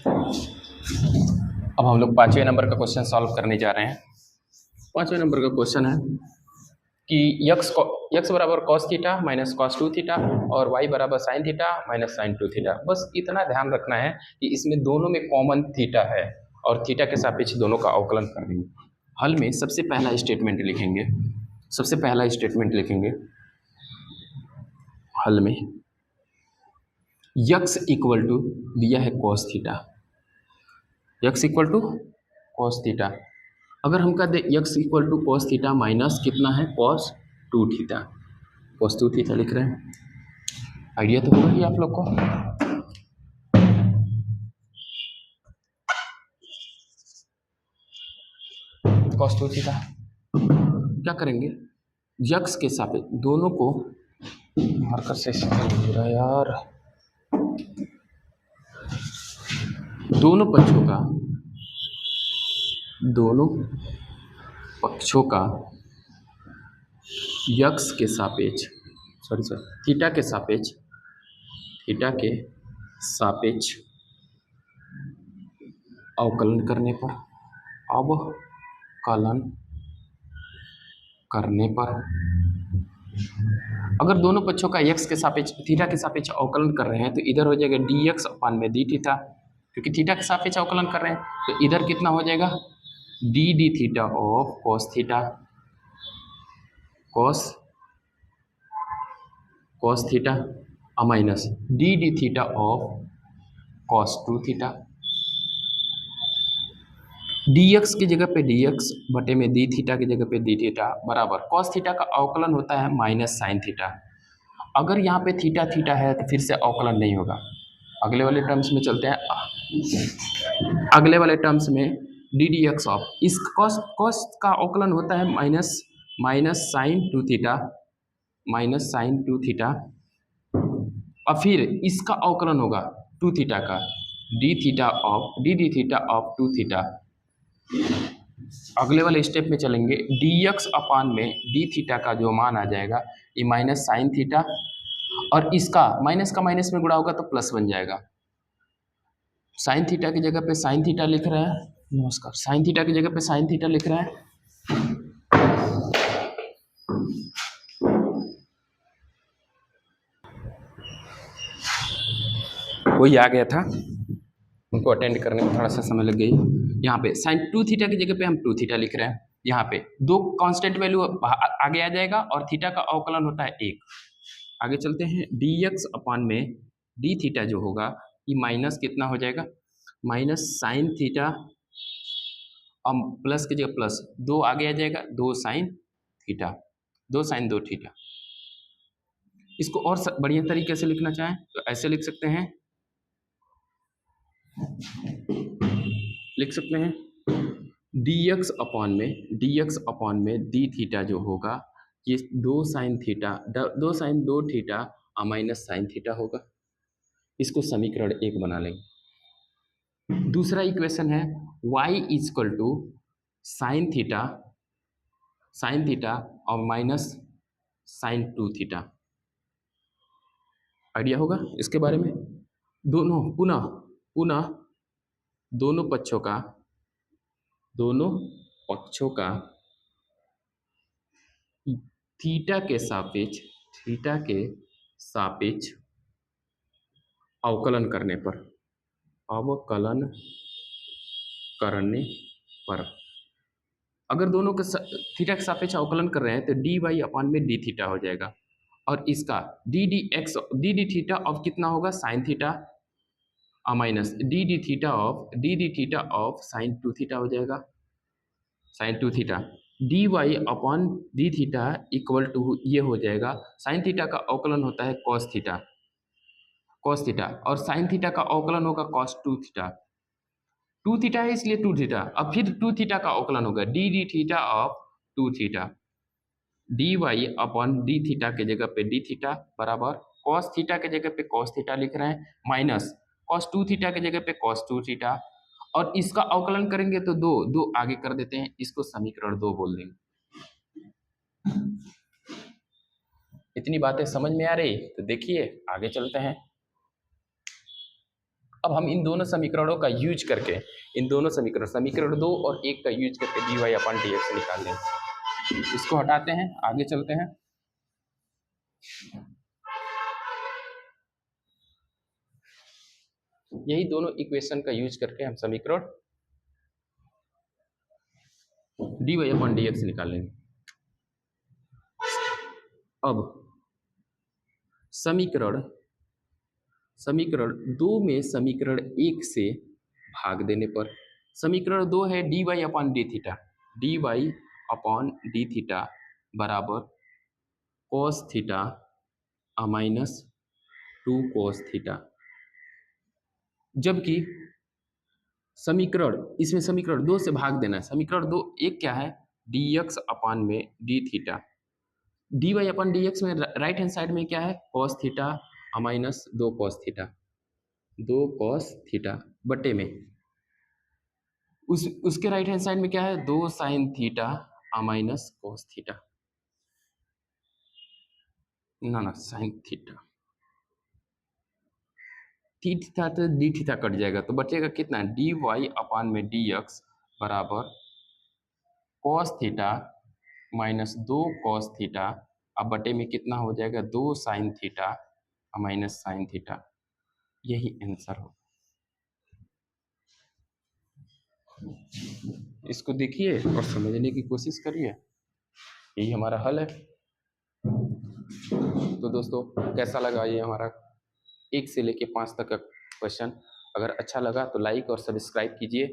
अब हम लोग 5वें नंबर का क्वेश्चन सॉल्व करने जा रहे हैं। 5वें नंबर का क्वेश्चन है कि यक्स बराबर cos theta minus cos 2 theta और वाई बराबर sine theta minus sine 2 theta. बस इतना ध्यान रखना है कि इसमें दोनों में कॉमन थीटा है और थीटा के सापेक्ष दोनों का अवकलन कर देंगे। हल में सबसे पहला स्टेटमेंट लिखेंगे हल में यक्स इक्वल टू दिया है cos theta, x equal to cos theta. अगर हम कह दें x equal to cos theta minus कितना है कॉस 2 थीटा, कॉस 2 थीटा लिख रहे हैं। आइडिया तो होगा ही आप लोग को। कॉस 2 थीटा क्या करेंगे, यक्स के सापेक्ष दोनों को मार्कर से हो रहा है यार, दोनों पक्षों का यक्स के सापेक्ष थीटा के सापेक्ष अवकलन करने पर अगर दोनों पक्षों का यक्स के सापेक्ष थीटा के सापेक्ष अवकलन कर रहे हैं तो इधर हो जाएगा dx अपान में डी थीटा, क्योंकि थीटा के सापेक्ष अवकलन कर रहे हैं तो इधर कितना हो जाएगा D theta of cos theta, cos theta minus d theta of cos 2 theta. dx की जगह पे dx बटे में डी थीटा की जगह पे डी थीटा बराबर कॉस थीटा का अवकलन होता है माइनस साइन थीटा। अगर यहाँ पे थीटा थीटा है तो फिर से अवकलन नहीं होगा। अगले वाले टर्म्स में चलते हैं। अगले वाले टर्म्स में डी डी एक्स ऑफ इस कॉस का अवकलन होता है माइनस साइन टू थीटा और फिर इसका अवकलन होगा 2 थीटा का डी थीटा ऑफ 2 थीटा। अगले वाले स्टेप में चलेंगे dx अपान में डी थीटा का जो मान आ जाएगा ये माइनस साइन थीटा और इसका माइनस का माइनस में गुणा होगा तो प्लस बन जाएगा। साइन थीटा की जगह पे साइन थीटा लिख रहे हैं, नमस्कार, साइन थीटा की जगह पे साइन थीटा लिख रहे हैं। कोई आ गया था, उनको अटेंड करने में थोड़ा सा समय लग गई। यहाँ पे साइन 2 थीटा की जगह पे हम 2 थीटा लिख रहे हैं। यहाँ पे दो कांस्टेंट वैल्यू आगे आ जाएगा और थीटा का अवकलन होता है 1। आगे चलते हैं dx अपान में डी थीटा जो होगा ये माइनस कितना हो जाएगा माइनस साइन थीटा और प्लस की जगह प्लस 2 आगे आ जाएगा 2 साइन दो थीटा। इसको और बढ़िया तरीके से लिखना चाहें तो ऐसे लिख सकते हैं dx अपान में डी थीटा जो होगा ये 2 sine 2 theta minus sine theta होगा। इसको समीकरण 1 बना लेंगे। दूसरा इक्वेशन है y equal to sine theta और माइनस साइन 2 थीटा। आइडिया होगा इसके बारे में। पुनः दोनों पक्षों का थीटा के सापेक्ष अवकलन करने पर अगर दोनों के थीटा के सापेक्ष अवकलन कर रहे हैं तो डी वाई अपान में डी थीटा हो जाएगा और इसका डी थीटा ऑफ कितना होगा sine theta minus d theta of sine 2 theta हो जाएगा, sine 2 theta d y upon d theta equal to ये हो जाएगा साइन थीटा का अवकलन होता है कॉस थीटा और साइन थीटा का अवकलन होगा कॉस 2 थीटा है इसलिए 2 थीटा। अब फिर 2 थीटा का अवकलन होगा d theta of 2 theta d y upon d theta के जगह पे डी थीटा बराबर कॉस थीटा के जगह पे कॉस थीटा लिख रहे हैं माइनस कॉस 2 थीटा के जगह पे कॉस 2 थीटा और इसका अवकलन करेंगे तो दो आगे कर देते हैं, इसको समीकरण 2 बोल देंगे। इतनी बातें समझ में आ रही तो देखिए आगे चलते हैं। अब हम इन दोनों समीकरणों का यूज करके, इन दोनों समीकरण 2 और 1 का यूज करके dy अपन dx निकाल लेंगे। इसको हटाते हैं, आगे चलते हैं। यही दोनों इक्वेशन का यूज करके हम समीकरण dy अपन dx निकाल लेंगे। अब समीकरण 2 में समीकरण 1 से भाग देने पर, समीकरण 2 है dy अपन डी थीटा, dy अपन डी थीटा बराबर cos theta minus 2 cos theta, जबकि इसमें समीकरण 2 से भाग देना है। समीकरण 2 एक क्या है, dx अपान में डी थीटा, dy अपन dx में राइट हैंड साइड में क्या है, cos theta minus 2 cos theta, 2 cos theta बटे में उसके राइट हैंड साइड में क्या है, 2 sin theta minus cos theta, ना sin थीटा, थीटा तो डी थीटा कट जाएगा तो बचेगा कितना, डी वाई अपान में डी एक्स बराबर cos theta minus 2 cos theta, अब बटे में कितना हो जाएगा, 2 sin theta minus sin theta. यही आंसर हो। इसको देखिए और समझने की कोशिश करिए, यही हमारा हल है। तो दोस्तों कैसा लगा ये हमारा 1 से लेके 5 तक का क्वेश्चन? अगर अच्छा लगा तो लाइक और सब्सक्राइब कीजिए।